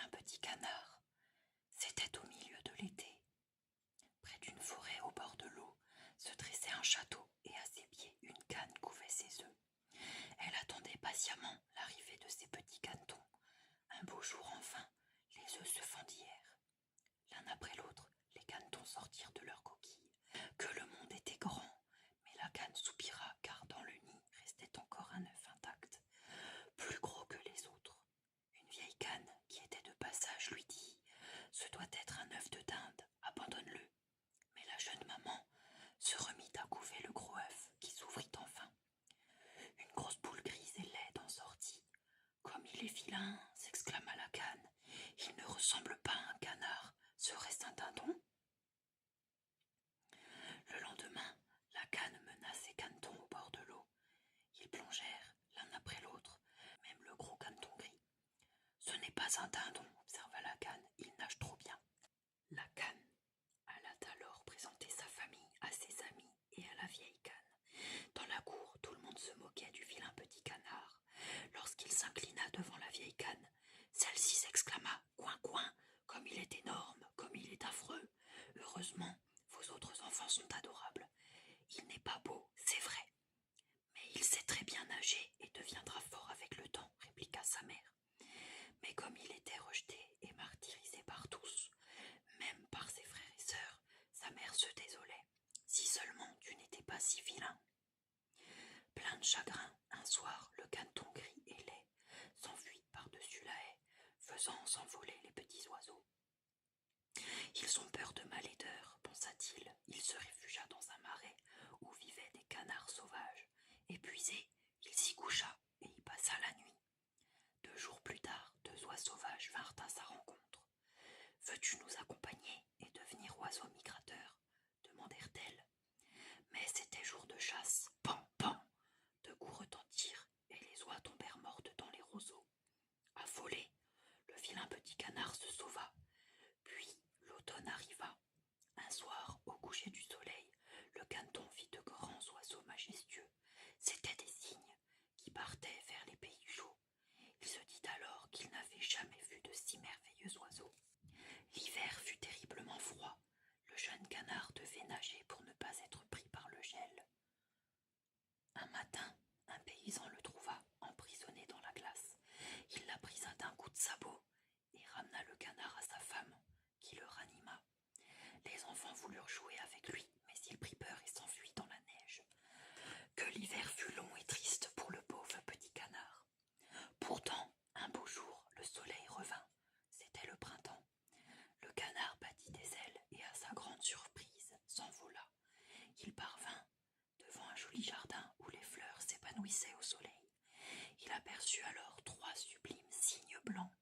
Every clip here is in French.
vilain petit canard. C'était au milieu de l'été. Près d'une forêt au bord de l'eau se dressait un château et à ses pieds une canne couvait ses œufs. Elle attendait patiemment l'arrivée de ses petits canetons. Un beau jour enfin, les œufs se fendirent. L'un après l'autre, les canetons sortirent de leur coquille. Que le monde était grand, mais la canne soupira car dans le nid restait encore un œuf intact, plus gros que les autres. Une vieille canne qui était de passage lui dit « Ce doit être un œuf de dinde, abandonne-le ». Mais la jeune maman se remit à couver le gros œuf qui s'ouvrit enfin. Une grosse poule grise et laide en sortit. « Comme il est vilain !» s'exclama la canne. « Il ne ressemble pas à un canard, serait-ce un dindon ?» Le lendemain, la canne mena ses canetons au bord de l'eau. Ils plongèrent l'un après l'autre, même le gros caneton gris. « Ce n'est pas un dindon, observa la canne, il nage trop bien. » La canne alla alors présenter sa famille à ses amis et à la vieille canne. Dans la cour, tout le monde se moquait du vilain petit canard. Lorsqu'il s'inclina devant la vieille canne, celle-ci s'exclama « Coin, coin, comme il est énorme, comme il est affreux. Heureusement, vos autres enfants sont adorables. Il n'est pas beau, c'est vrai. Mais il sait très bien nager et deviendra fort avec le temps, répliqua sa mère. Mais comme il était rejeté et martyrisé par tous, même par ses frères et sœurs, sa mère se désolait. Si seulement tu n'étais pas si vilain. Plein de chagrin, un soir, le caneton gris et laid s'enfuit par-dessus la haie, faisant s'envoler les petits oiseaux. Ils ont peur de ma laideur, pensa-t-il. Il se réfugia dans un marais où vivaient des canards sauvages. Épuisé, il s'y coucha et y passa la nuit. 2 jours plus tard, 2 oies sauvages vinrent à sa rencontre. « Veux-tu nous accompagner et devenir oiseau migrateur ?» demandèrent-elles. Mais c'était jour de chasse. Pan, pan! 2 coups retentirent et les oies tombèrent mortes dans les roseaux. Affolé, le vilain petit canard se sauva. Puis l'automne arriva. Un soir, au coucher du soleil, le caneton vit de grands oiseaux majestueux. C'étaient des cygnes qui partaient vers les pays chauds. Il se dit alors qu'il n'avait jamais vu de si merveilleux oiseaux. L'hiver fut terriblement froid. Le jeune canard devait nager pour ne pas être pris par le gel. Un matin, un paysan le trouva emprisonné dans la glace. Il la brisa d'un coup de sabot et ramena le canard à sa femme, qui le ranima. Les enfants voulurent jouer avec lui, mais il prit peur et s'enfuit dans la neige. Que l'hiver fut long et triste pour le pauvre petit canard. Pourtant, un beau jour, le soleil revint. C'était le printemps. Le canard battit des ailes et, à sa grande surprise, s'envola. Il parvint devant un joli jardin où les fleurs s'épanouissaient au soleil. Il aperçut alors 3 sublimes cygnes blancs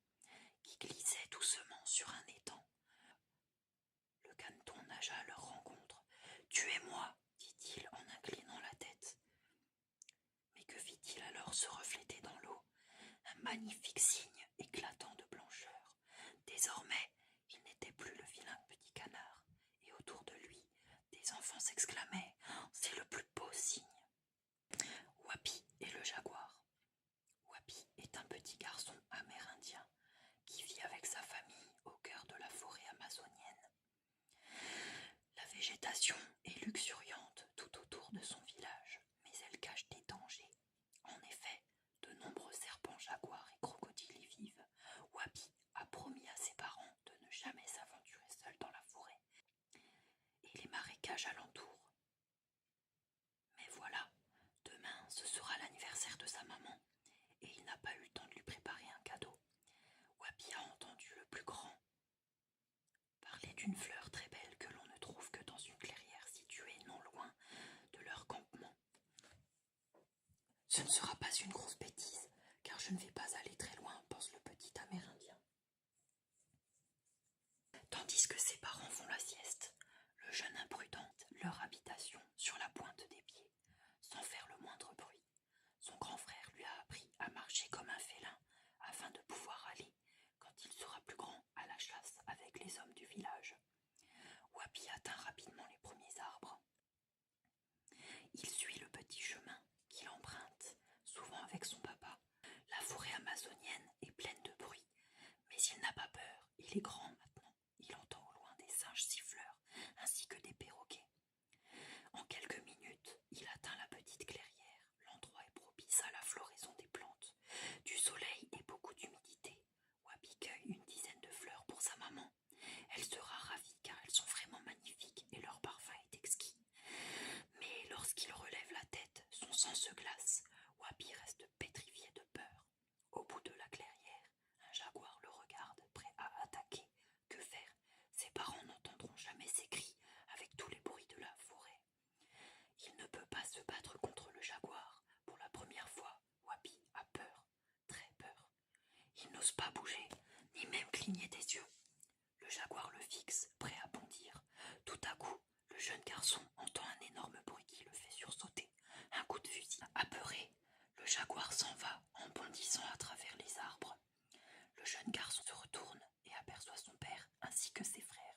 qui glissaient doucement sur un étang. Le caneton nagea à leur rencontre. « Tuez-moi » dit-il en inclinant la tête. Mais que vit-il alors se refléter dans l'eau? Un magnifique cygne éclatant de blancheur. Désormais, il n'était plus le vilain petit canard, et autour de lui, des enfants s'exclamaient « C'est le plus beau cygne !» Wapi et le jaguar. Wapi est un petit garçon amérindien qui vit avec sa famille au cœur de la forêt amazonienne. La végétation est luxuriante tout autour de son village, mais elle cache des dangers. En effet, de nombreux serpents, jaguars et crocodiles y vivent. Wapi a promis à ses parents de ne jamais s'aventurer seul dans la forêt et les marécages alentours. Mais voilà, demain ce sera l'anniversaire de sa maman et il n'a pas eu le temps de lui préparer un cadeau. Wapi a entendu le plus grand parler d'une fleur très belle que l'on ne trouve que dans une clairière située non loin de leur campement. Ce ne sera pas une grosse bêtise, car je ne vais pas aller très loin, pense le petit Amérindien. Tandis que ses parents font la sieste, le jeune imprudent leur habitation sur la pointe des pieds, sans faire le moindre bruit. Son grand frère lui a appris à marcher comme un félin, afin de pouvoir aller, quand il sera plus grand, à la chasse avec les hommes du village. Wapi atteint rapidement les premiers arbres. Il suit le petit chemin qu'il emprunte, souvent avec son papa. La forêt amazonienne est pleine de bruit, mais il n'a pas peur. Il est grand maintenant. Il entend au loin des singes siffleurs, ainsi que des perroquets. En quelques minutes, il atteint la petite clairière. L'endroit est propice à la floraison des plantes, du soleil et beaucoup d'humidité. Wabi cueille une dizaine de fleurs pour sa maman. Elle sera ravie car elles sont vraiment magnifiques et leur parfum est exquis. Mais lorsqu'il relève la tête, son sang se glace. Wabi reste pétrifié de peur. Au bout de la clairière, un jaguar le regarde, prêt à attaquer. Que faire? Ses parents n'entendront jamais ses cris avec tous les bruits de la forêt. Il ne peut pas se battre contre le jaguar. Pour la première fois, Wabi a peur, très peur. Il n'ose pas bouger, ni même cligner des yeux. Le jaguar le fixe, prêt à bondir. Tout à coup, le jeune garçon entend un énorme bruit qui le fait sursauter. Un coup de fusil. Apeuré, le jaguar s'en va en bondissant à travers les arbres. Le jeune garçon se retourne et aperçoit son père ainsi que ses frères.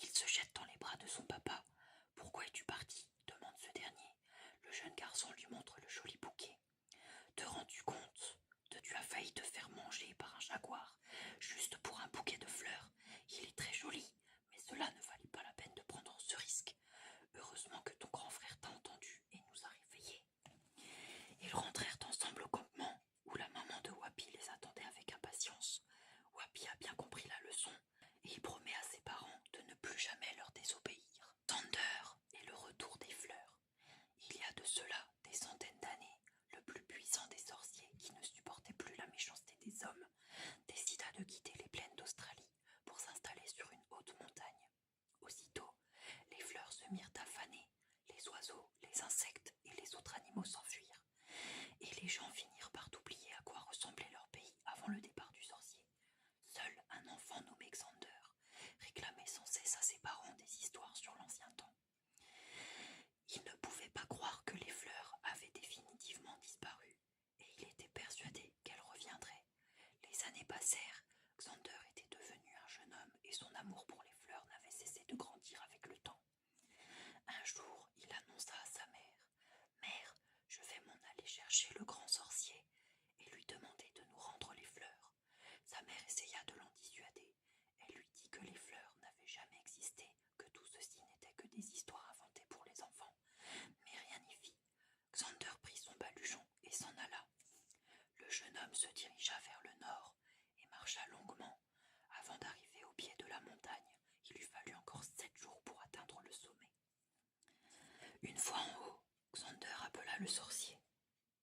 Il se jette dans les bras de son papa. « Pourquoi es-tu parti ?» demande ce dernier. Le jeune garçon lui montre le joli bouquet. « Te rends-tu compte ? Tu as failli te faire manger par un jaguar, juste pour un bouquet de fleurs. Il est très joli, mais cela ne valait pas la peine de prendre ce risque. Heureusement que ton grand frère t'a entendu et nous a réveillés. » Ils rentrèrent ensemble au campement, où la maman de Wabi les attendait avec impatience. Wabi a bien compris la leçon, et il promet à ses parents de ne plus jamais leur désobéir. Thunder et le retour des fleurs. Il y a de cela des centaines d'années, le plus puissant des sorciers, qui ne supportait plus la méchanceté des hommes, décida de quitter les plaines d'Australie pour s'installer sur une haute montagne. Aussitôt, les fleurs se mirent à faner, les oiseaux, les insectes et les autres animaux s'enfuirent, et les gens finirent par oublier à quoi ressemblait leur pays avant le départ du sorcier. Seul un enfant nommé Xander réclamait sans cesse à ses parents des histoires sur l'ancien temps. Il ne pouvait pas croire que les fleurs avaient définitivement disparu, et il était persuadé qu'elles reviendraient. Les années passèrent, Xander était devenu un jeune homme et son amour pour les fleurs n'avait cessé de grandir avec le temps. Un jour, il annonça à sa mère: « Mère, je vais m'en aller chercher le grand sorcier et lui demander de nous rendre les fleurs. » Sa mère essaya de l'en dissuader. Elle lui dit que les fleurs n'avaient jamais existé, que tout ceci n'était que des histoires inventées pour les enfants. Mais rien n'y fit. Xander prit son baluchon et s'en alla. Le jeune homme se dirigea vers le nord et marcha longuement. Avant d'arriver au pied de la montagne, il lui fallut encore 7 jours pour atteindre le sommet. Une fois en haut, Xander appela le sorcier.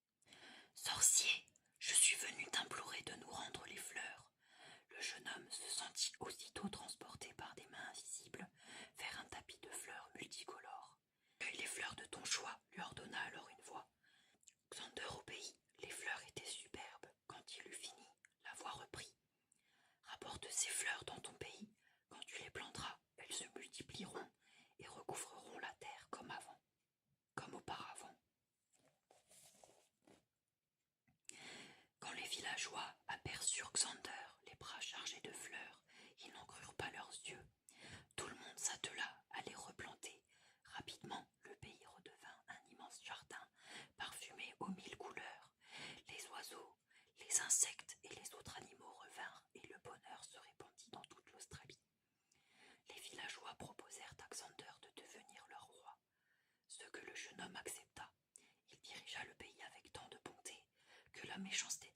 « Sorcier, je suis venu t'implorer de nous rendre les fleurs. » Le jeune homme se sentit aussitôt transporté par des mains invisibles vers un tapis de fleurs multicolores. « Cueille les fleurs de ton choix, » lui ordonna alors une voix. Xander obéit. Les fleurs étaient superbes. Quand il eut fini, la voix reprit. « Rapporte ces fleurs dans ton pays. Quand tu les planteras, elles se multiplieront et recouvreront la terre comme avant, comme auparavant. » Quand les villageois aperçurent Xander, les bras chargés de fleurs, ils n'en crurent pas leurs yeux. Tout le monde s'attela à les replanter. Rapidement, le pays redevint un immense jardin, parfumé aux 1000 couleurs. Les oiseaux, les insectes et les autres animaux revinrent et le bonheur se répandit dans toute l'Australie. Les villageois proposèrent à Xander de devenir leur roi, ce que le jeune homme accepta. Il dirigea le pays avec tant de bonté que la méchanceté